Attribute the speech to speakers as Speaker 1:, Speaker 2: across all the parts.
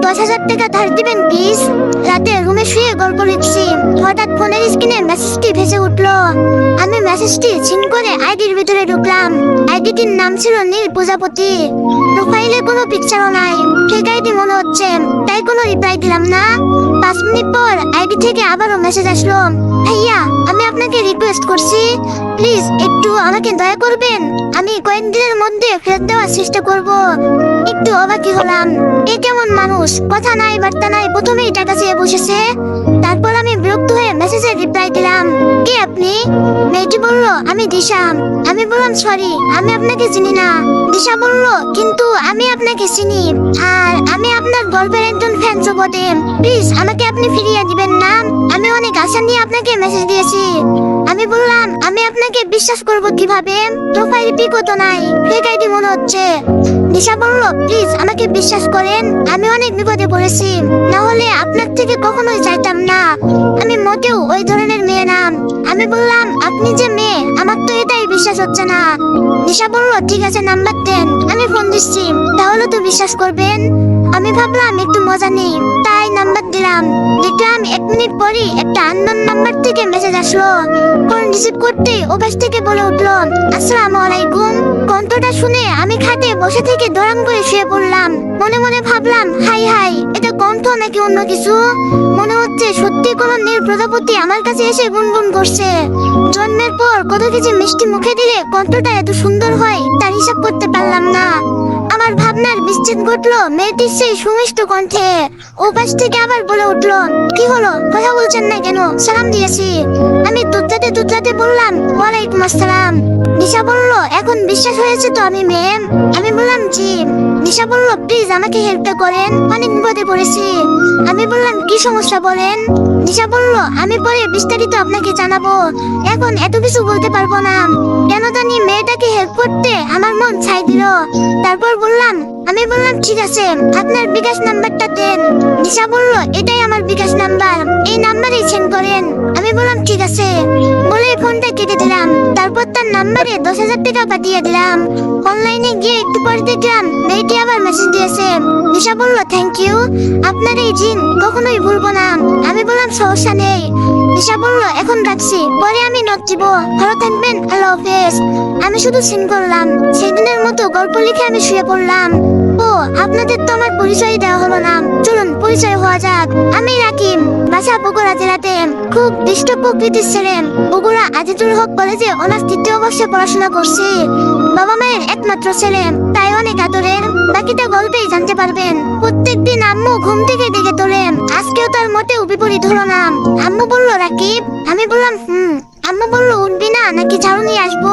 Speaker 1: 10,000 টাকা ধার দিবেন প্লিজ। রাতে রুমে শুয়ে গল্প লিখছি, হঠাৎ ফোনের স্ক্রিনে মেসেজটি ভেসে উঠলো। আমি মেসেজটি সিন করে আইডির ভিতরে ঢুকলাম। আইডিটির নাম ছিল নীল প্রজাপতি। প্রোফাইলে কোনো পিকচারও নাই, ফেক আইডি মনে হচ্ছে, তাই কোনো রিপ্লাই দিলাম না। 5 মিনিট পর আইডি থেকে আবারও মেসেজ আসলো, ভাইয়া আমি আপনাকে রিকোয়েস্ট করছি, প্লিজ একটু আমাকে দয়া করবেন, আমি কয়েকদিনের মধ্যে ফেরত দেওয়ার চেষ্টা করব। একটু অবাকই হলাম, এ কেমন মানুষ, কথা নাই বার্তা নাই, প্রথমেই টাকা চেয়ে বসেছে। তারপর আমি বিরক্ত হয়ে মেসেজের রিপ্লাই দিলাম, কে আপনি? মেয়েটি বলল, আমি দিশা। আমি বললাম, সরি আমি আপনাকে চিনি না। দিশা বলল, কিন্তু আমি আপনাকে চিনি, আর আমি আপনার গল্পের একজন ফ্যান বটে, প্লিজ আমাকে আপনি ফিরিয়ে দিবেন না, আমি অনেক আশা নিয়ে আপনাকে মেসেজ দিয়েছি। আমি বললাম, আমি আপনাকে বিশ্বাস করব কিভাবে, প্রোফাইল পিকও তো নাই, ফেক আইডি মনে হচ্ছে। দিশা বলল, প্লিজ আমাকে বিশ্বাস করেন, আমি অনেক বিপদে পড়েছি, না হলে আপনার থেকে কখনোই চাইতাম না, আমি মোটেও ওই ধরনের মেয়ে না। আমি বললাম, আপনি যে মেয়ে আমার তো এটাই বিশ্বাস হচ্ছে না। দিশা বলল, ঠিক আছে নাম্বার দেন, আমি ফোন দিচ্ছি, তাহলে তো বিশ্বাস করবেন। আমি ভাবলাম একটু মজা নেই, তাই নাম্বার দিলাম। দেখলাম 1 মিনিট পরই একটা আননোন নাম্বার থেকে মেসেজ আসলো। ফোন রিসিভ করতে ওপাশ থেকে বলে উঠলো, আসসালামু আলাইকুম। কণ্ঠটা শুনে আমি খাটে বসে থেকে দরাম করে শুয়ে পড়লাম। মনে মনে ভাবলাম, হাই হাই, এটা কণ্ঠ নাকি অন্য কিছু? মনে হচ্ছে সত্যি কোনো নীল প্রজাপতি আমার কাছে এসে গুনগুন করছে। জন্মের পর কত কিছু মিষ্টি মুখে দিলে কণ্ঠটা এত সুন্দর হয় তার হিসাব করতে পারলাম না। আমার ভাবনার বিচ্ছেদ ঘটলো মেয়েটির সেই সুমিষ্ট কণ্ঠে। ওপাশ থেকে আবার বলে উঠলো, কি হলো, কথা বলছেন না কেন? সালাম দিয়েছি। আমি দুধলাতে বললাম, ওয়ালাইকুম আসসালাম। দিশা বলল, এখন বিশ্বাস হয়েছে তো আমি মেয়ে? আমি বললাম, জি। দিশা বলল, প্লিজ আমাকে হেল্পটা করেন, অনেক বিপদে পড়েছি। আমি বললাম, কি সমস্যা বলেন? দিশা বলল, আমি পরে বিস্তারিত আপনাকে জানাবো, এখন এত কিছু বলতে পারবো না। কেন জানি মেয়েটাকে হেল্প করতে আমার মন ছাই দিল। তারপর আমি বললাম, ঠিক আছে আপনার বিকাশ নাম্বারটা দেন। দিশা বলল, এটাই আমার বিকাশ নাম্বার, এই নাম্বারেই সেন্ড করেন। আমি বললাম, ঠিক আছে বলে ফোনটা কেটে দিলাম। তারপর তার নাম্বারে 10,000 টাকা পাঠিয়ে দিলাম। অনলাইনে গিয়ে একটু পরে দেখলাম মেয়েটি আবার মেসেজ দিয়েছে। দিশা বলল, থ্যাংক ইউ, আপনার এই জিন কখনোই ভুলবো না। আমি বললাম, সমস্যা নেই। দিশা বলল, এখন রাখছি, পরে আমি নোট দিব, ভালো থাকবেন, আল্লাহ হাফেজ। আমি শুধু সিন করলাম। সেদিনের মতো গল্প লিখে আমি শুয়ে পড়লাম। ও, আপনাদের তো আমার পরিচয় দেওয়া হলো না, চলুন পরিচয় হওয়া যাক। আমি রাকিব, বাসা বগুড়া জেলাতে, খুব দুষ্ট প্রকৃতির ছেলে। বগুড়া আজিজুল হক কলেজে অনার্স 3য় বর্ষে পড়াশোনা করছি। বাবা মায়ের একমাত্র ছেলে, তাই অনেক আদরের। বাকিটা গল্পেই জানতে পারবেন। প্রত্যেকদিন আম্মু ঘুম থেকে ডেকে তোলে, আজকেও তার মোটেও বিপরীত হলো না। আম্মু বলল, রাকিব। আমি বললাম, আম্মু বলল, উঠবি না নাকি ঝাড়ু নিয়ে আসবো?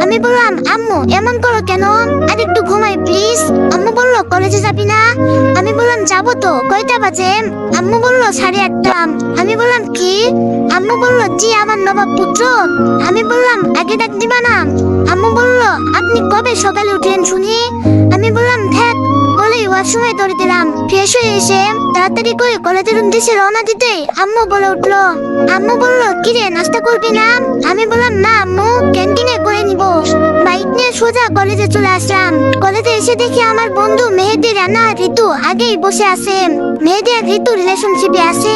Speaker 1: আমি বললাম, আম্মু এমন করো কেন, আর একটু ঘুমাই প্লিজ। আম্মু বলল, কলেজে যাবি না? আমি বললাম, যাবো তো, কয়টা বাজে? আম্মু বলল, 8:30। আমি বললাম, কি? আম্মু বলল, জি আমার নবাব পুত্র। আমি বললাম, আগে ডাক দিবা না? আম্মু বলল, আপনি কবে সকালে উঠলেন শুনি? আমি বললাম, ধ্যাত বলেই ওয়াশরুমে দৌড়ে দিলাম। ফ্রেশ হয়ে এসে তাড়াতাড়ি করে কলেজের উদ্দেশ্যে রওনা দিতেই আম্মু বলে উঠলো, আম্মু বলল, কিরে নাস্তা করবি না? আমি বললাম, না আম্মু, ক্যান্টিনে করে নিব। বাইক নিয়ে সোজা কলেজে চলে আসলাম। কলেজে এসে দেখি আমার বন্ধু মেহেদি, রানা, ঋতু আগেই বসে আছে। মেহেদি আর ঋতু রিলেশনশিপে আছে।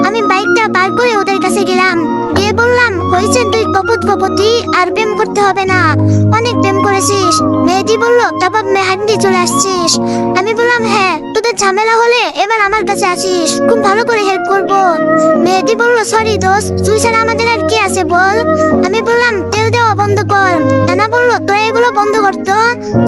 Speaker 1: আমি বাইকটা বার করে ওদের কাছে গেলাম, গিয়ে বললাম, হয়েছে তুই কপতি, আর প্রেম করতে হবে না, অনেক প্রেম করেছিস। মেহেদি বলল, কাবাব মে হান্ডি চলে আসছিস? আমি বললাম, হ্যাঁ, তোদের ঝামেলা হলে এবার আমার কাছে আসিস, খুব ভালো করে হেল্প করবো। মেহেদি বলল, সরি দোস্ত, তুই ছাড়া আমাদের আর কি আছে বল? আমি বললাম, তেল দেওয়া বন্ধ কর। রানা বলল, তোরা এগুলো বন্ধ করতো,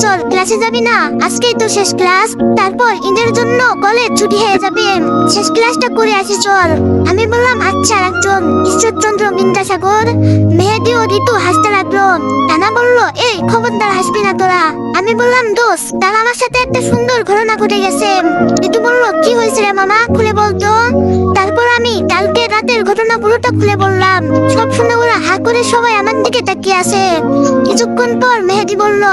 Speaker 1: চল ক্লাসে যাবি না? আজকেই তো শেষ ক্লাস, তারপর ঈদের জন্য কলেজ ছুটি হয়ে যাবে, শেষ ক্লাসটা করে আসি চল। আমি বললাম, আচ্ছা রাখজন, ঈশ্বরচন্দ্র বিদ্যাসাগর। মেহেদি ও ঋতু হাসতে লাগলো। রানা বলল, এই খবরদার হাসবি না তোরা। আমি বললাম, দোস্ত তার আমার সাথে একটা সুন্দর ঘটনা ঘটে গেছে। ঋতু বলল, কি হয়েছে রে মামা, খুলে বলতো। তারপর আমি কালকে রাতের ঘটনা পুরোটা খুলে বললাম। সব শুনে ওরা হা করে সবাই আমার দিকে তাকিয়ে আছে। কিছুক্ষণ পর মেহেদি বলল,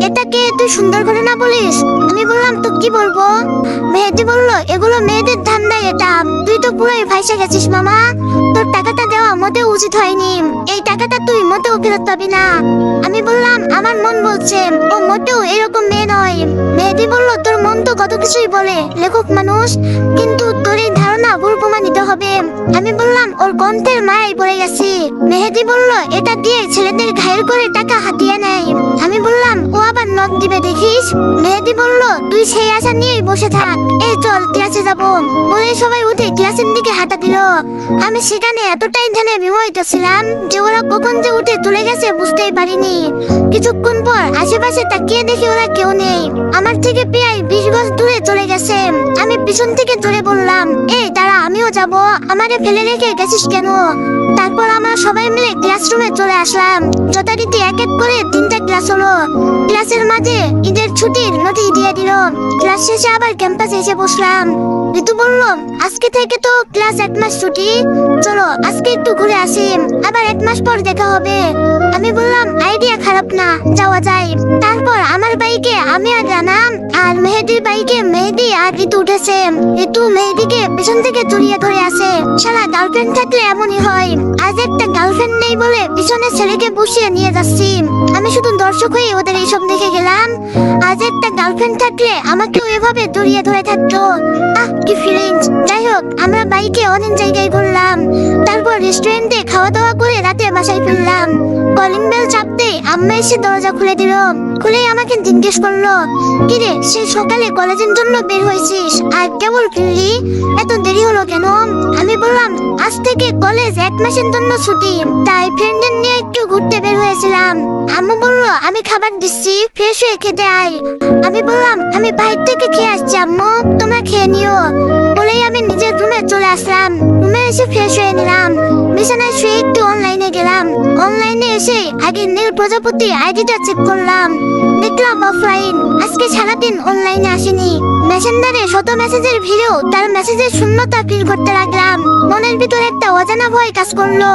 Speaker 1: এটাকে তুই সুন্দর ঘটনা বলিস? আমি বললাম, তো কি বলবো? মেহেদি বলল, এগুলো মেয়েদের ধান্দায় এটা। তুই তো পুরোই ফাঁসে গেছিস মামা। তোর টাকাটা দেওয়া মোটেও উচিত হয়নি। এই টাকাটা তুই মোটেও ফেরত পাবি না। আমি বললাম, আমার মন বলছে ও মোটেও এরকম মেয়ে নয়। মেহেদি বলল, তোর মন তো কত কিছুই বলে, লেখক মানুষ, কিন্তু তোর এই ধারণা ভুল প্রমাণিত হবে। আমি বললাম, ওর কণ্ঠের মায়ায় পড়ে গেছি। মেহেদি বলল, এটা দিয়ে ছেলেদের ঘায়েল করে টাকা হাতিয়ে নেয়। আমি বললাম, ও আবার নখ দিবে দেখিস। মেহেদি বলল, তুই সেই আশা নিয়েই বসে থাক। এই চল ক্লাসে যাব। বলে সবাই উঠে ক্লাসের দিকে হাঁটা দিল। আমি সেখানে এতটাই ধ্যানে বিমোহিত ছিলাম যে ওরা কখন যে উঠে চলে গেছে বুঝতেই পারিনি। কিছুক্ষণ পর আশেপাশে তাকিয়ে দেখি ওরা কেউ নেই। আমার থেকে প্রায় 20 গজ দূরে চলে গেছে। আমি পিছন থেকে জোরে বললাম, এই দাঁড়া, আমিও যাব। আমারে ফেলে রেখে গেছিস কেন? তারপর আমরা সবাই মিলে ক্লাসরুমে চলে আসলাম। যথারীতি এক এক করে 3টা ক্লাস হলো। ক্লাসের মাঝে ঈদের ছুটির নোটিশ দিয়ে দিল। ক্লাস শেষে আবার ক্যাম্পাসে এসে বসলাম। ঋতু বলল, আজকে থেকে তো ক্লাস 1 মাস ছুটি, চলো আজকে একটু ঘুরে আসি, আবার 1 মাস পর দেখা হবে। আমি বললাম, আইডিয়া খারাপ না, যাওয়া যায়। তারপর আমার বাইকে আমি আর রানা, আর মেহেদির বাইকে মেহেদি আর ঋতু উঠেছে। ঋতু মেহেদিকে পেছন থেকে জড়িয়ে ধরে আছে। সারা গার্লফ্রেন্ড থাকলে এমনই হয়। আজ একটা গার্লফ্রেন্ড নেই বলে পিছনে ছেলেকে বসিয়ে নিয়ে যাচ্ছি। আমি শুধু দর্শক হয়ে ওদের এইসব দেখে গেলাম। আজ একটা গার্লফ্রেন্ড থাকলে আমাকেও এভাবে জড়িয়ে ধরে থাকতো। আহ, কি ফিলিংস। যাই হোক, আমরা বাইকে অনেক জায়গায় ঘুরলাম। তারপর রেস্টুরেন্টে খাওয়া দাওয়া করে রাতে বাসায় ফিরলাম। কলিং বেল চাপতেই আম্মা এসে দরজা খুলে দিল। খুলেই আমাকে জিজ্ঞেস করলো, কিরে, সেই সকালে কলেজের জন্য বের হয়েছিস আর কেবল ফিরলি? এত দেরি হলো কেন? আমি বললাম, আজ থেকে কলেজ 1 মাসের জন্য ছুটি, তাই ফ্রেন্ডদের নিয়ে একটু ঘুরতে বের হয়েছিলাম। আম্মু বলল, আমি খাবার দিচ্ছি, ফ্রেশ হয়ে খেতে আয়। আমি বললাম, আমি বাইরে থেকে খেয়ে আসছি আম্মু, তোমরা খেয়ে নিও। বলেই আমি নিজের রুমে চলে আসলাম। রুমে এসে ফ্রেশ হয়ে নিলাম। বিছানায় শুয়ে একটু অনলাইনে গেলাম। অনলাইনে এসে আগে নীল প্রজাপতি আইডিটা চেক করলাম। দেখলাম অফলাইন। আজকে সারাদিন অনলাইনে আসেনি। মেসেঞ্জারে শত মেসেজের ভিড়েও তার মেসেজের শূন্যতা ফিল করতে লাগলাম। মনের ভিতরে একটা অজানা ভয় কাজ করলো।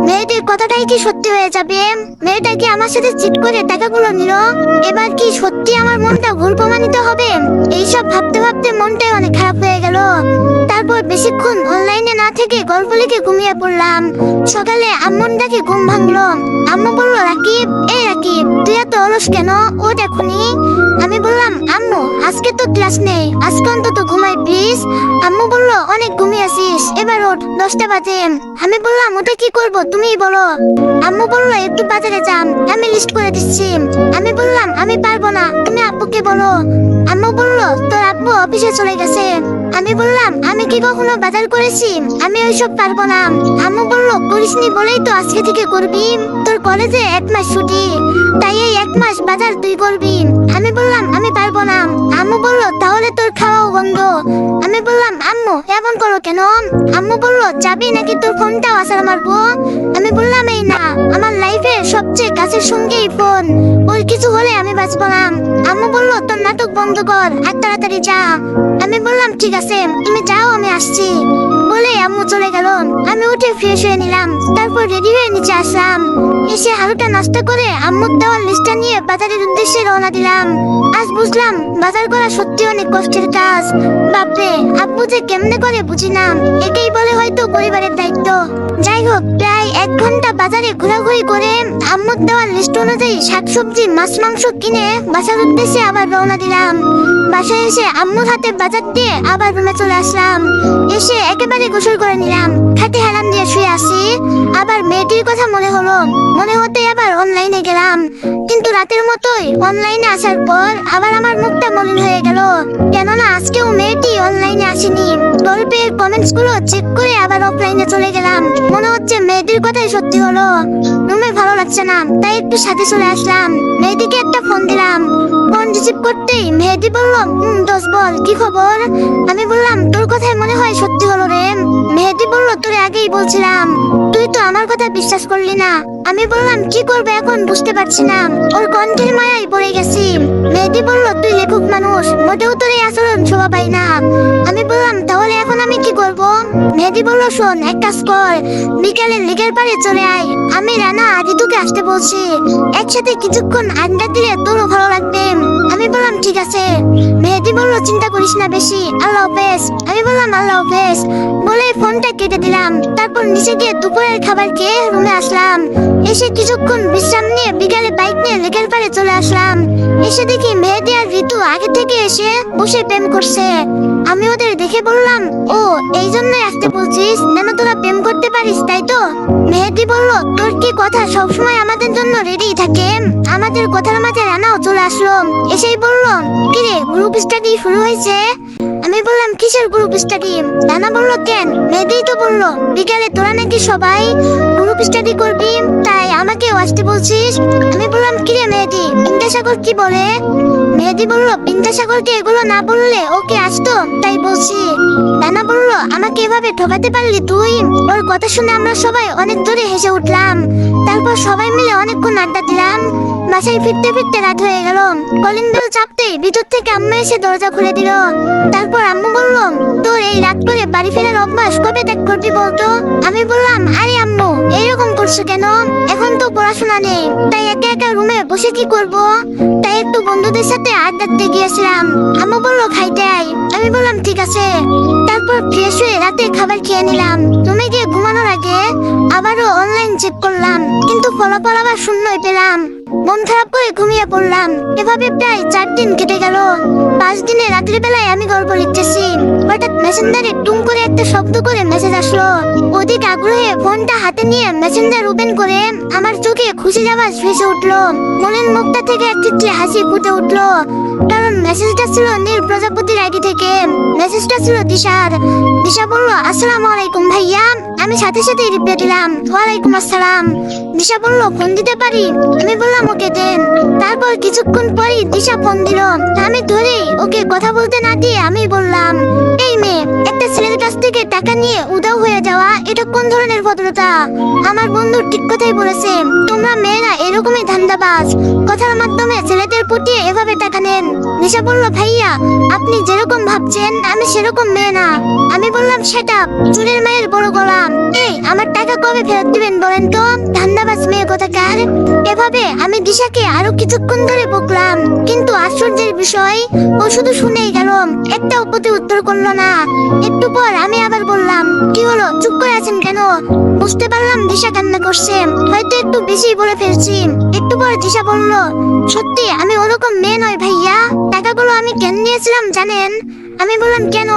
Speaker 1: মেয়েটির কথাটাই কি সত্যি হয়ে যাবে? মেয়েটা কি আমার সাথে চিট করে টাকাগুলো নিল? এবার কি সত্যি আমার মনটা ভুল প্রমাণিত হবে? এইসব ভাবতে ভাবতে মনটাই অনেক খারাপ হয়ে গেল। তারপর বেশিক্ষণ অনলাইনে না থেকে গল্প লিখে ঘুমিয়ে পড়লাম। সকালে আম্মুর ডাকে ঘুম ভাঙলো। আম্মু বলল, রাকিব, এই রাকিব, তুই এত অলস কেন? ও দেখুনি। আমি বললাম, আম্মু, আজকে তো ক্লাস নেই, আজকে অন্তত ঘুমাই প্লিজ। আম্মু বলল, অনেক ঘুমিয়েছিস, এবার ওঠ, 10টা বাজে। আমি বললাম, ওটা কি করব তুমিই বলো। আম্মু বলল, একটু বাজারে যান, আমি লিস্ট করে দিচ্ছি। আমি বললাম, আমি পারবো না, তুমি আব্বুকে বলো। আম্মু বলল, তোর আব্বু অফিসে চলে গেছে। আমি বললাম, আমি কি কখনো বাজার করেছি? আমি ওইসব পারবো না। আম্মু বলল, করিসনি বলেই তো আজকে থেকে করবি। তোর কলেজে 1 মাস ছুটি, তাই এই 1 মাস বাজার তুই করবি। আমি বললাম, আমি পারবো না। আম্মু বলল, তাহলে তোর খাওয়াও বন্ধ। আমি বললাম, আম্মু এমন করো কেন? আম্মু বলল, যাবি নাকি তোর ফোনটাও আছাড় মারবো? আমি বললাম, এই না, আমার লাইফের সবচেয়ে কাছের সঙ্গী ফোন, ওর কিছু হলে আমি বাঁচবো না। আম্মু বলল, তোর নাটক বন্ধ কর আর তাড়াতাড়ি যা। আমি বললাম, ঠিক আছে, তুমি যাও, আমি আসছি। বলে আম্মু চলে গেল। আমি উঠে ফ্রেশ হয়ে নিলাম। তারপর রেডি হয়ে নিচে আসলাম। এসে হালকা নাস্তা করে আম্মুর দেওয়ার লিস্টটা নিয়ে বাজারের উদ্দেশ্যে রওনা দিলাম। আজ বুঝলাম বাজার করা সত্যি অনেক কষ্টের কাজ। বাপরে, আব্বু যে কেমনে করে বুঝি না। একেই বলে হয়তো পরিবারের দায়িত্ব। যাই হোক, প্রায় 1 ঘন্টা বাজারে ঘোরাঘুরি করে আম্মুর দেওয়ার লিস্ট অনুযায়ী শাকসবজি, মাছ মাংস কিনে বাসার উদ্দেশ্যে আবার রওনা দিলাম। বাসায় এসে আম্মুর হাতে বাজার দিয়ে আবার রুমে চলে আসলাম। এসে একেবারে গোসল করে নিলাম। খাটে হেলান দিয়ে শুয়ে আসি। আবার মেয়েটির কথা মনে হলো। মনে হতে আবার অনলাইনে গেলাম। কিন্তু রাতের মতোই অনলাইনে আসার পর আবার আমার মুখটা মলিন হয়ে গেল। কেননা আজকেও মেয়েটি অনলাইনে আসেনি। গল্পের কমেন্টস গুলো চেক করে আবার অফলাইনে চলে গেলাম। মনে হচ্ছে মেয়েটির কথাই সত্যি হলো। রুমে ভালো লাগছে না, তাই একটু সাথে চলে আসলাম। মেয়েটিকে একটা ফোন দিলাম। ফোন রিসিভ করতেই মেহেদি বলল, দোস্ত বল, কি খবর? আমি বললাম, তোর কথাই মনে হয় সত্যি হলো রে। মেহেদি বলল, তোরে আগেই বলছিলাম, তুই তো আমার কথা বিশ্বাস করলি না। আমি বললাম, কি করবে এখন বুঝতে পারছি না। ওর কণ্ঠের মায়ায় পড়ে গেছি। মেহেদি বলল, তুই লেখক মানুষ, মোটেও তোর এই আচরণ শোভা পাই না। আমি বললাম, তাহলে এখন আমি কি করব? মেহেদি বলল, শোন, এক কাজ কর, বিকালে লেকের পাড়ে চলে আয়। আমি রানা আর ঋতুকে আসতে বলছি, একসাথে কিছুক্ষণ আড্ডা দিলে তোরও ভালো লাগবে। আমি বললাম ঠিক আছে। মেহেদি বলল, চিন্তা করিস না বেশি, আল্লাহ হাফেজ। আমি বললাম আল্লাহ হাফেজ বলে ফোনটা কেটে দিলাম। তারপর নিচে গিয়ে দুপুরের খাবার খেয়ে রুমে আসলাম। এসে কিছুক্ষণ বিশ্রাম নিয়ে বিকালে বাইক নিয়ে লেকের পাড়ে চলে আসলাম। এসে দেখি মেহেদি আর ঋতু আগে থেকে এসে বসে প্রেম করছে। আমি ওদের দেখে বললাম, ও এই জন্যই আসতে বলছিস, যেন তোরা প্রেম করতে পারিস, তাই তো? মেহেদি বলল, তোর কি কথা সবসময় আমাদের জন্য রেডি থাকে? আমাদের কথার মাঝে রানাও চলে আসলো। এসেই বলল, কিরে, গ্রুপ স্টাডি শুরু হয়েছে? আমি বললাম, কিসের গ্রুপ স্টাডি? রানা বলল, কেন? মেহেদি তো বললো বিকালে তোরা নাকি সবাই গ্রুপ স্টাডি করবি, তাই আমাকেও আসতে বলছিস। আমি বললাম, কিরে মেহেদি, বিদ্যাসাগর কি বলে? মেহেদি বলল, বিদ্যাসাগরকে এগুলো না বললে ওকে আসতো, তাই বলছি। রানা বলল, আমাকে এভাবে ঠকাতে পারলি তুই? ওর কথা শুনে আমরা সবাই অনেক জোরে হেসে উঠলাম। তারপর সবাই মিলে অনেকক্ষণ আড্ডা দিলাম। বাসায় ফিরতে ফিরতে রাত হয়ে গেল। কলিং বেল চাপতেই ভিতর থেকে আম্মু এসে দরজা খুলে দিল। তারপর আম্মু বলল, তোর এই রাত করে বাড়ি ফেরার অভ্যাস কবে ত্যাগ করবি বলতো? আমি বললাম, আরে আম্মু, এইরকম করছো কেন? এখন তো পড়াশোনা নেই, তাই একা একা রুমে বসে কি করব? তাই একটু বন্ধুদের সাথে আড্ডা দিতে গিয়েছিলাম। আম্মু বলল, খাইতে আয়। আমি বললাম ঠিক আছে। তারপর ফ্রেশ হয়ে রাতে খাবার খেয়ে নিলাম। রুমে গিয়ে ঘুমানোর আগে আবারও অনলাইন চেক করলাম, কিন্তু ফলাফল আবার শূন্যই পেলাম। মন খারাপ করে ঘুমিয়ে পড়লাম। এভাবে প্রায় 4 দিন কেটে গেল। 5 দিনে রাত্রি বেলায় আমি গল্প লিখতেছি, হঠাৎ মেসেঞ্জারে টুং করে একটা শব্দ করে মেসেজ আসলো। অধিক আগ্রহে ফোনটা হাতে নিয়ে মেসেঞ্জার ওপেন করে আমার চোখে খুশি যাওয়া ভেসে উঠলো। মনের মুখটা থেকে একটি হাসি ফুটে উঠলো, কারণ মেসেজটা ছিল নীল প্রজাপতির আইডি থেকে। মেসেজটা ছিল দিশার। দিশা বলল, আসসালামু আলাইকুম ভাইয়া। আমি সাথে সাথে রিপ্লাই দিলাম, ওয়ালাইকুম আসসালাম। দিশা বলল, ফোন দিতে পারি? আমি বললাম, ওকে দেন। তারপর কিছুক্ষণ পরই দিশা ফোন দিল। আমি ধরেই ওকে কথা বলতে না দিয়ে আমি বললাম, এই মেয়ে, একটা ছেলের কাছ থেকে টাকা নিয়ে উধাও হয়ে যাওয়া, এটা কোন ধরনের ভদ্রতা? আমার বন্ধু ঠিক কথাই বলেছে, তোমরা মেয়েরা এরকমই ধান্দাবাজ, কথার মাধ্যমে ছেলেদের পটিয়ে এভাবে টাকা নেন। দিশা বলল, ভাইয়া, আপনি যেরকম ভাবছেন আমি সেরকম মেয়ে না। আমি বললাম, সেট আপ, চুরের মায়ের বড় গলাম। এই, আমার টাকা কবে ফেরত দিবেন বলেন তো, ধান্দাবাজ মেয়ে কোথাকার? এভাবে আমি দিশাকে আরো কিছুক্ষণ ধরে বকলাম, কিন্তু আশ্চর্যের বিষয়, ও শুধু শুনেই গেল, একটা প্রতি উত্তর করলো না। একটু পর আমি আবার বললাম, কি হলো, চুপ করে আছেন কেন? বুঝতে পারলাম দিশা কান্না করছে, হয়তো একটু বেশি বলে ফেলছি। একটু পর দিশা বলল, সত্যি আমি ওরকম মেয়ে নয় ভাইয়া, টাকাগুলো আমি কেন নিয়েছিলাম জানেন? আমি বললাম, কেন?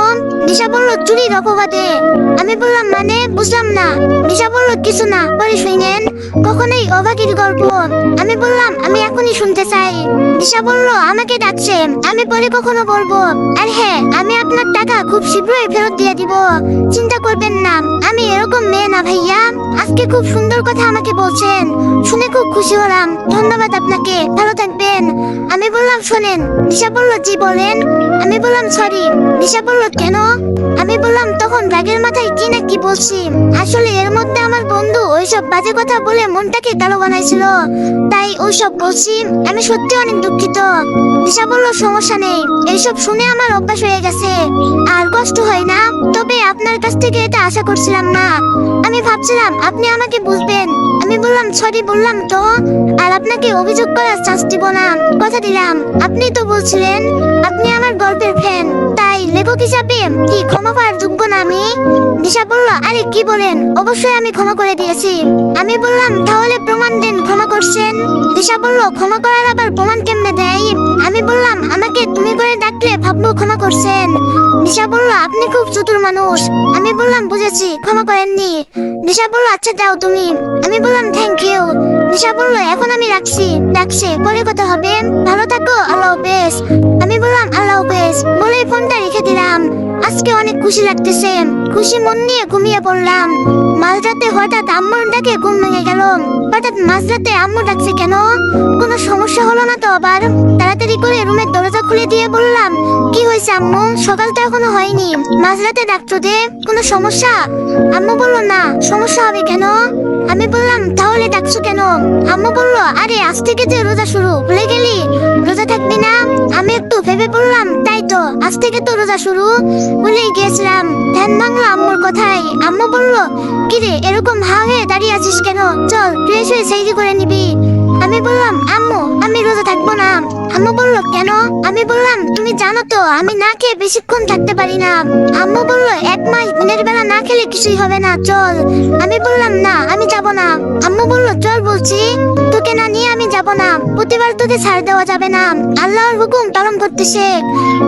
Speaker 1: দিশা বলল, চুরির অপবাদে। আমি বললাম, মানে বুঝলাম না। দিশা বলল, কিছু না, পরে শুনেন, কখনোই অভাগীর গল্প। আমি বললাম, আমি এখনই শুনতে চাই। দিশা বলল, আমাকে ডাকছে, আমি পরে কখনো বলবো। আর হ্যাঁ, আমি আপনার টাকা খুব শীঘ্রই ফেরত দিয়ে দিব, চিন্তা করবেন না। আমি এরকম মেয়ে না ভাইয়া। আজকে খুব সুন্দর কথা আমাকে বলছেন, শুনে খুব খুশি হলাম, ধন্যবাদ আপনাকে, ভালো থাকবেন। আমি বললাম, শোনেন। দিশা বলল, জি বলেন। আমি বললাম, সরি। দিশা বলল, কেন? আমি বললাম, তখন রাগের মাথায় কি না কি বলছি। আসলে এর মধ্যে আমার বন্ধু ওইসব বাজে কথা বলে মনটাকে কালো বানাইছিল, তাই ওইসব বলছি। আমি সত্যি অনেক দুঃখিত। দিশা বলল, সমস্যা নেই, এইসব শুনে আমার অভ্যাস হয়ে গেছে, আর কষ্ট হয় না। তবে আপনার কাছ থেকে এটা আশা করছিলাম না। আমি ভাবছিলাম আপনি আমাকে বুঝবেন। আমি বললাম, সরি বললাম তো, আর আপনাকে অভিযোগ করার চান্স দিব না, কথা দিলাম। আপনি তো বলছিলেন আপনি আমার গল্পের ফ্যান, তাই লেখক হিসাবে কি ক্ষমা পাওয়ার যোগ্য না আমি? দিশা বলল, আরে কি বলেন, অবশ্যই আমি ক্ষমা করে দিয়েছি। আমি বললাম, তাহলে প্রমাণ দেন ক্ষমা করছেন। দিশা বলল, ক্ষমা করার আবার প্রমাণ কেমনে দেয়? আমি বললাম, আমাকে তুমি করে ডাকলে ভাববো ক্ষমা করছেন। দিশা বলল, আপনি খুব চতুর মানুষ। আমি বললাম, বুঝেছি, ক্ষমা করেননি। দিশা বলল, আচ্ছা যাও তুমি। আমি বললাম, থ্যাংক ইউ। দিশা বলল, এখন আমি রাখছি, পরে কথা হবে, ভালো থাকো, আল্লাহ হাফেজ। আমি বললাম, আল্লাহ হাফেজ বলে ফোনটা রেখে দিলাম। আজকে অনেক খুশি লাগতেছে, খুশি মন নিয়ে ঘুমিয়ে পড়লাম। মাঝরাতে হঠাৎ আম্মুর ডাকে ঘুম ভেঙে গেল। হঠাৎ মাঝরাতে আম্মু ডাকছে কেন? কোনো সমস্যা হলো না তো আবার? তাড়াতাড়ি করে রুমের দরজা খুলে দিয়ে বললাম, কি হয়েছে আম্মু, সকাল তো এখনো হয়নি, মাঝরাতে ডাকছো যে, কোনো সমস্যা? আম্মু বলল, না, সমস্যা হবে কেন? আমি বললাম, তাহলে ডাকছো কেন? আম্মু বলল, আরে আজ থেকে যে রোজা শুরু, ভুলে গেলি, রোজা থাকবি না? আমি একটু ভেবে বললাম, তাই তো আজ থেকে তো রোজা শুরু, ভুলেই গিয়েছিলাম। ধ্যান ভাঙলো আম্মুর কথাই। আম্মু বলল, কিরে এরকম হা হয়ে দাঁড়িয়ে আছিস কেন, চল ফ্রেশ হয়ে সেহরি করে নিবি। আমি বললাম, আম্মু আমি রোজা থাকবো না। আম্মু বলল, কেন? আমি বললাম, তুমি জানো তো আমি না খেয়ে বেশিক্ষণ থাকতে পারি না। আম্মু বলল, 1 মাস দিনের বেলা না খেলে কিছুই হবে না, চল। আমি বললাম, না আমি যাব না। আম্মু বলল, চল বলছি, তোকে না নিয়ে আমি যাব না। প্রতিবার তোকে ছাড় দেওয়া যাবে না, আল্লাহর হুকুম পালন করতে শেখ।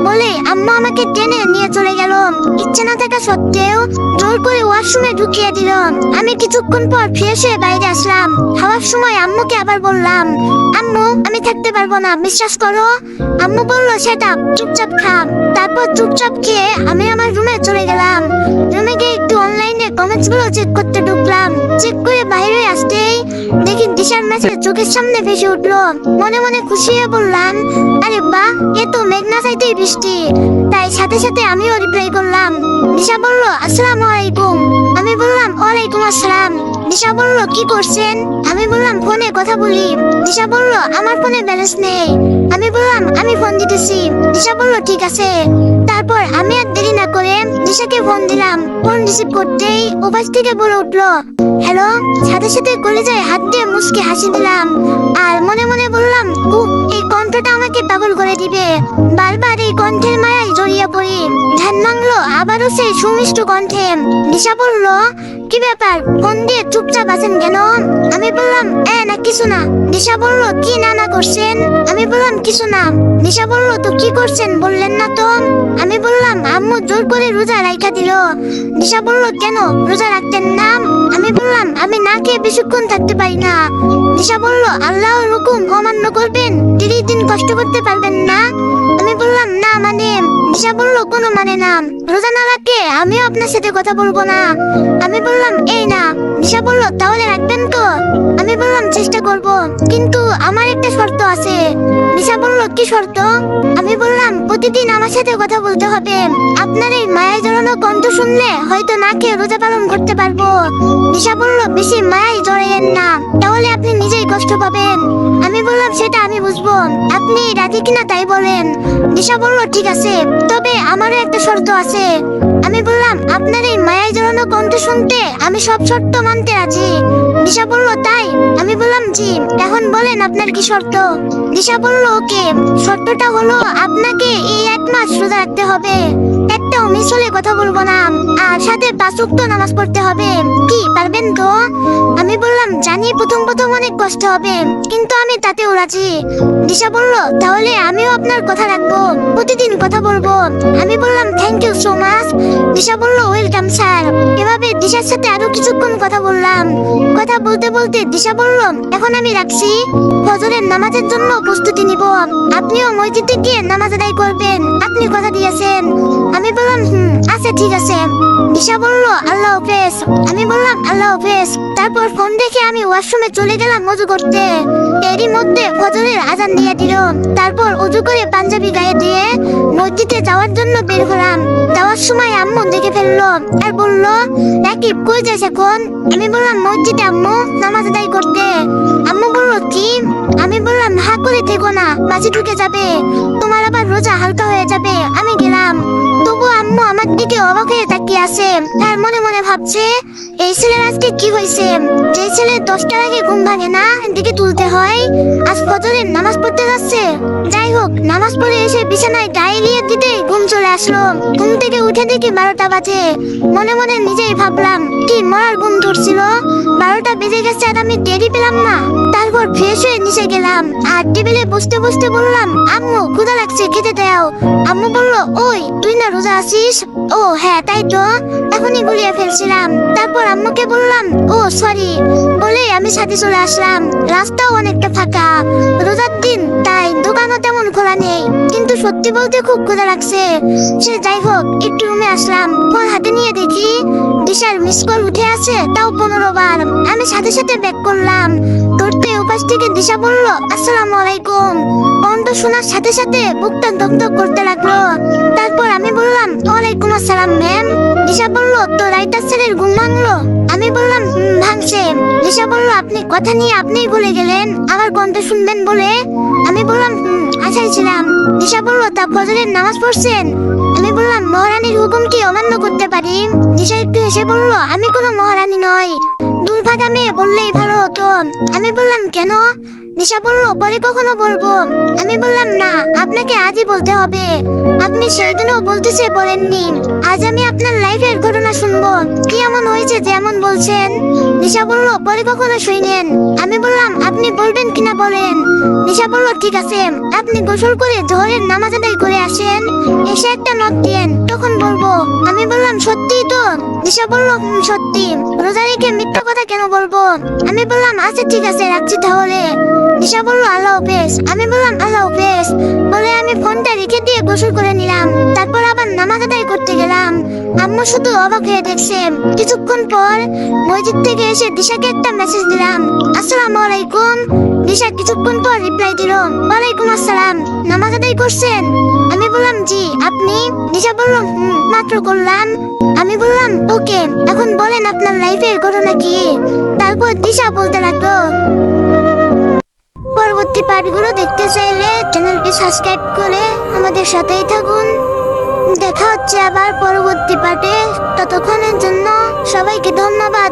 Speaker 1: বলে আম্মু আমাকে টেনে নিয়ে চলে গেল। ইচ্ছে না থাকা সত্ত্বেও জোর করে ওয়াশরুমে ঢুকিয়ে দিল। আমি কিছুক্ষণ পর ফ্রেশ হয়ে বাইরে আসলাম। খাওয়ার সময় আম্মুকে আবার বললাম, আম্মু আমি থাকতে পারবো না, বিশ্বাস করো। আম্মু বলল, সেটা চুপচাপ খা। তারপর চুপচাপ খেয়ে আমি আমার রুমে চলে গেলাম। রুমে গিয়ে একটু অনলাইনে কমেন্টস গুলো চেক করতে ঢুকলাম। চেক করে বাইরে আসতেই দেখি দিশার মেসেজ চোখের সামনে ভেসে উঠলো। মনে মনে খুশি হয়ে বললাম, আরে বাহ, এ তো মেঘনা চাইতেই বৃষ্টি। তাই সাথে সাথে আমিও রিপ্লাই করলাম। দিশা বলল, আসসালামু আলাইকুম। আমি বললাম, ওয়ালাইকুম আসসালাম। দিশা বলল, কি করছেন? আমি বললাম, ফোনে কথা বলি। দিশা বলল, আমার ফোনে ব্যালেন্স নেই। আমি বললাম, আমি ফোন দিতেছি। দিশা বলল, ঠিক আছে। তারপর আমি আর দেরি না করে দিশাকে ফোন দিলাম। ফোন রিসিভ করতেই ওপাশ থেকে বলে উঠলো, হ্যালো। সাথে সাথে কলেজায় হাত দিয়ে মুচকে হাসি দিলাম আর মনে মনে বললাম, এই কণ্ঠটা আমাকে পাগল করে দিবে। বারবার এই কণ্ঠের মায়ায় জড়িয়ে পড়ি। ধ্যান ভাঙলো আবারও সেই সুমিষ্ট কণ্ঠে। দিশা বলল, কি ব্যাপার, ফোন দিয়ে চুপচাপ আছেন কেন? আমি বললাম, না কিছু না। দিশা বলল, কি না করছেন? আমি বললাম, কিছু না। দিশা বলল, তো কি করছেন বললেন না তো? আমি বললাম, আম্মু জোর করে রোজা রাখা দিল। দিশা বলল, কেন রোজা রাখতেন না? আমি বললাম, আমি না খেয়ে বেশিক্ষণ থাকতে পারি না। দিশা বলল, আল্লাহর হুকুম অমান্য করবেন, 30 দিন কষ্ট করতে পারবেন না? আমি বললাম, না মানে। দিশা বলল, কোনো মানে না, রোজা না রাখলে আমিও আপনার সাথে কথা বলবো না। আমি বললাম, এই না। দিশা বলল, তাহলে রাখবেন তো? আমি বললাম, চেষ্টা করব, কিন্তু আমার একটা শর্ত আছে। দিশা বলল, কি শর্ত? আমি বললাম, প্রতিদিন আমার সাথে কথা বলতে হবে। আপনার এই মায়ায় জড়ানো কণ্ঠ শুনলে হয়তো না খেয়ে রোজা পালন করতে পারবো। দিশা বলল, বেশি মায়ায় জড়াইয়েন না, তাহলে আপনি নিজেই কষ্ট পাবেন। আমি বললাম, সেটা আমি বুঝবো, আপনি রাজি কিনা তাই বলেন। দিশা বলল, ঠিক আছে, তবে আমারও একটা শর্ত আছে। আমি বললাম, আপনার এই মায়ায় জড়ানো কণ্ঠ শুনতে আমি সব শর্ত মানতে রাজি। দিশা বলল, তাই? আমি বললাম, জি। এখন বলেন আপনার কি শর্ত? দিশা বলল, ওকে, শর্তটা হলো আপনাকে এই 1 মাস রোজা রাখতে হবে, একটাও মিস হলে কথা বলবো না, আর সাথে 5 ওয়াক্ত নামাজ পড়তে হবে। কি পারবেন তো? আমি বললাম, জানি প্রথম প্রথম অনেক কষ্ট হবে, কিন্তু আমি তাতেও রাজি। দিশা বলল, তাহলে আমিও আপনার কথা রাখবো, প্রতিদিন কথা বলবো। আমি বললাম, থ্যাংক ইউ সো মাচ। দিশা বলল, ওয়েলকাম স্যার। এভাবে দিশার সাথে আরো কিছুক্ষণ কথা বললাম। কথা বলতে বলতে দিশা বলল, এখন আমি রাখছি, ফজরের নামাজের জন্য প্রস্তুতি নিব, আপনিও মসজিদে গিয়ে নামাজ আদায় করবেন, আপনি কথা দিয়েছেন। আমি বললাম, আচ্ছা ঠিক আছে। দিশা বলল, আল্লাহ হাফেজ। আমি বললাম, আল্লাহ হাফেজ। তারপর ফোন দেখে আমি ওয়াশরুমে চলে গেলাম ওযু করতে। এরই মধ্যে ফজরের আজান দিয়ে দিল। তারপর ওযু করে পাঞ্জাবি গায়ে দিয়ে মসজিদে যাওয়ার জন্য বের হলাম। যাওয়ার সময় আম্মু দেখে ফেললো আর বলল, রাকিব কই যাস এখন? আমি বললাম, মসজিদে আম্মু, নামাজ আদায় করতে। আম্মু বলল, কি? আমি বললাম, হা করে থেকো না, মাঝে ঢুকে যাবে, তোমার আবার রোজা হালকা হয়ে যাবে। আমি গেলাম। তবু আম্মু আমার দিকে অবাক হয়ে তাকিয়ে আছে। তার মনে মনে ভাবছে, এই ছেলের আজকে কি হয়েছে, যে ছেলে 10টার আগে ঘুম ভাঙে না, দিকে তুলতে হয়, আজ ফজরের নামাজ পড়তে যাচ্ছে। যাই হোক, নামাজ পড়ে এসে বিছানায় গায়ে দিয়ে দিতে ঘুম চলে আসলো। ঘুম থেকে উঠে দেখি 12টা বাজে। মনে মনে নিজেই ভাবলাম, কি মরার ঘুম ধরছিল, 12টা বেজে গেছে আর আমি দেরি পেলাম না। তারপর ফ্রেশ হয়ে নিচে গেলাম আর টেবিলে বসতে বসতে বললাম, আম্মু ক্ষুধা লাগছে, খেতে দাও। আম্মু বলল, ওই তুই না রোজা আছিস? ও হ্যাঁ, তাই তো, এখনই গুলিয়ে ফেলছিলাম। তারপর আম্মুকে বললাম, ও সরি বলে আমি সাথে চলে আসলাম। রাস্তাও অনেকটা ফাঁকা, রোজার দিন, তাই দোকানও তেমন খোলা নেই, কিন্তু সত্যি বলতে খুব ক্ষুধা লাগছে। সে যাই হোক, একটু রুমে আসলাম। ফোন হাতে নিয়ে দেখি দিশার মিস কল উঠে আছে, তাও 15 বার। আমি সাথে সাথে ব্যাক করলাম। ধরতে উপাস থেকে দিশা বলল, আসসালামু আলাইকুম। কণ্ঠ শোনার সাথে সাথে বুকটা দগদগ করতে লাগলো। তারপর আমি বললাম, ওয়ালাইকুম আসসালাম ম্যাম। দিশা বলল, তো রাইটার স্যারের ঘুম ভাঙলো? আমি বললাম, ভাঙছে। দিশা বলল, আপনি কথা নিয়ে আপনিই ভুলে গেলেন আমার কণ্ঠ শুনবেন বলে। আমি বললাম, আশায় ছিলাম। দিশা বলল, তা ফজরের নামাজ পড়ছেন? আমি বললাম, মহারানীর হুকুম কি অমান্য করতে পারি? দিশা একটু হেসে বলল, আমি কোনো মহারানী নই, দুর্ভাগা মেয়ে বললেই ভালো হতো। আমি বললাম, কেন? দিশা বলল, পরে কখনো বলবো। আমি বললাম, না, আপনাকে আজই বলতে হবে। আপনি সেই দিনও বলতেছে বলেননি। আজ আমি আপনার লাইফের ঘটনা শুনবো। কি এমন হয়েছে যে এমন বলছেন? দিশা বলল, পরে কখনো শুনেন। আমি বললাম, আপনি বলবেন কিনা বলেন। দিশা বলল, ঠিক আছে, আপনি গোসল করে জোহরের নামাজ আদায় করে আসেন, এসে একটা নখ দিয়েন, তখন বলবো। আমি বললাম, সত্যিই তো? দিশা বলল, সত্যি। রোজা রেখে মিথ্যা কথা কেন বলবো? আমি বললাম, আচ্ছা ঠিক আছে, রাখছি তাহলে। দিশা বলল, আল্লাহ হাফেজ। আমি বললাম, আল্লাহ হাফেজ বলে আমি ফোনটা রেখে দিয়ে গোসল করে নিলাম। তারপর আবার নামাজ আদায় করতে গেলাম। আম্মু শুধু অবাক হয়ে দেখছে। কিছুক্ষণ পর মসজিদ থেকে এসে দিশাকে একটা মেসেজ দিলাম, আসসালামু আলাইকুম। দিশা কিছুক্ষণ পর রিপ্লাই দিল, ওয়ালাইকুম আসসালাম। নামাজ আদায় করছেন? আমি বললাম, জি। আপনি? দিশা বলল, মাত্র করলাম। আমি বললাম, ওকে, এখন বলেন আপনার লাইফের ঘটনা কি? তারপর দিশা বলতে লাগলো। পরবর্তী পার্টগুলো দেখতে চাইলে চ্যানেলটি সাবস্ক্রাইব করে আমাদের সাথেই থাকুন। দেখা হচ্ছে আবার পরবর্তী পার্টে। ততক্ষণের জন্য সবাইকে ধন্যবাদ।